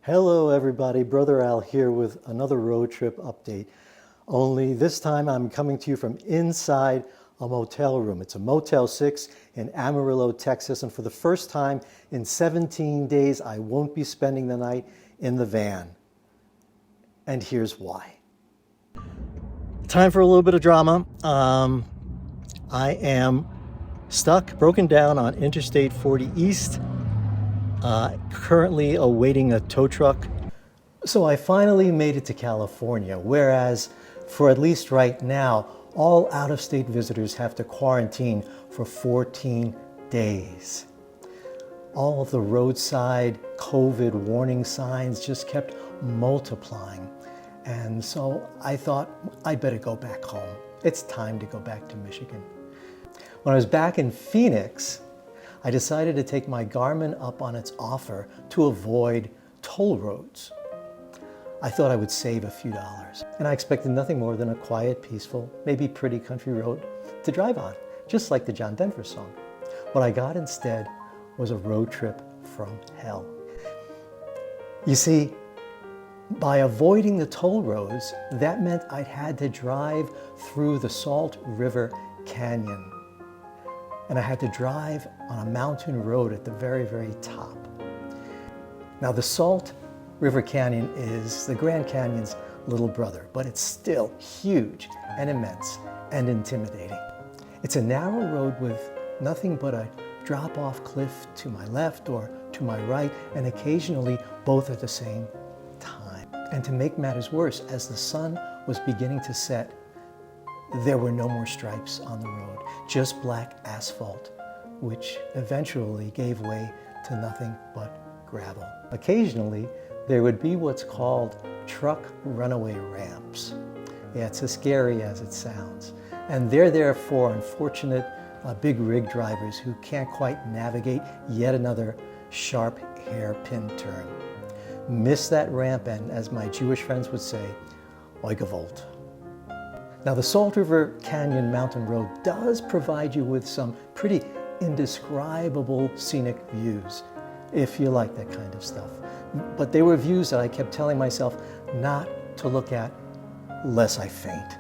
Hello everybody, Brother Al here with another road trip update. Only this time I'm coming to you from inside a motel room. It's a Motel 6 in Amarillo, Texas, and for the first time in 17 days I won't be spending the night in the van. And here's why. Time for a little bit of drama. I am stuck, broken down on Interstate 40 East. Currently awaiting a tow truck. So I finally made it to California, whereas for at least right now, all out-of-state visitors have to quarantine for 14 days. All of the roadside COVID warning signs just kept multiplying. And so I thought I'd better go back home. It's time to go back to Michigan. When I was back in Phoenix, I decided to take my Garmin up on its offer to avoid toll roads. I thought I would save a few dollars, and I expected nothing more than a quiet, peaceful, maybe pretty country road to drive on, just like the John Denver song. What I got instead was a road trip from hell. You see, by avoiding the toll roads, that meant I'd had to drive through the Salt River Canyon. And I had to drive on a mountain road at the very, very top. Now, the Salt River Canyon is the Grand Canyon's little brother, but it's still huge and immense and intimidating. It's a narrow road with nothing but a drop-off cliff to my left or to my right, and occasionally both at the same time. And to make matters worse, as the sun was beginning to set, there were no more stripes on the road, just black asphalt, which eventually gave way to nothing but gravel. Occasionally, there would be what's called truck runaway ramps. Yeah, it's as scary as it sounds. And they're there for unfortunate big rig drivers who can't quite navigate yet another sharp hairpin turn. Miss that ramp and, as my Jewish friends would say, oi gewollt. Now, the Salt River Canyon Mountain Road does provide you with some pretty indescribable scenic views, if you like that kind of stuff. But they were views that I kept telling myself not to look at, lest I faint.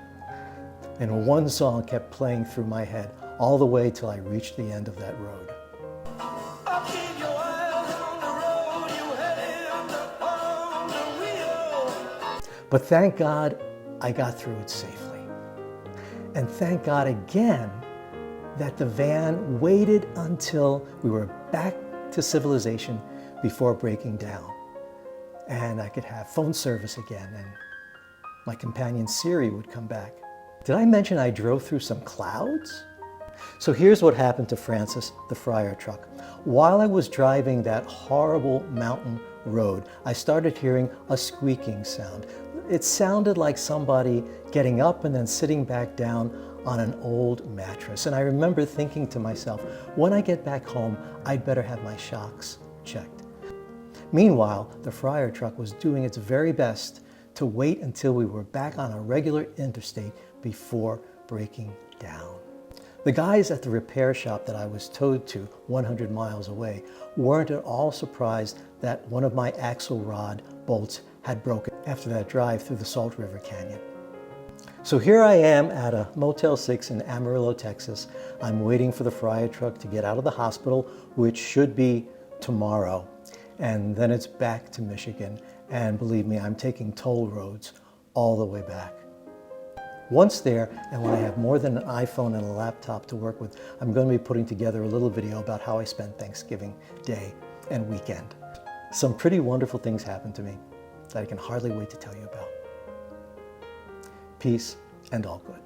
And one song kept playing through my head all the way till I reached the end of that road. But thank God I got through it safely. And thank God again that the van waited until we were back to civilization before breaking down. And I could have phone service again, and my companion Siri would come back. Did I mention I drove through some clouds? So here's what happened to Francis, the Fryer truck. While I was driving that horrible mountain road, I started hearing a squeaking sound. It sounded like somebody getting up and then sitting back down on an old mattress. And I remember thinking to myself, when I get back home, I'd better have my shocks checked. Meanwhile, the Fryer truck was doing its very best to wait until we were back on a regular interstate before breaking down. The guys at the repair shop that I was towed to 100 miles away weren't at all surprised that one of my axle rod bolts had broken after that drive through the Salt River Canyon. So here I am at a Motel 6 in Amarillo, Texas. I'm waiting for the Fryer truck to get out of the hospital, which should be tomorrow. And then it's back to Michigan. And believe me, I'm taking toll roads all the way back. Once there, and when I have more than an iPhone and a laptop to work with, I'm going to be putting together a little video about how I spent Thanksgiving Day and weekend. Some pretty wonderful things happened to me that I can hardly wait to tell you about. Peace and all good.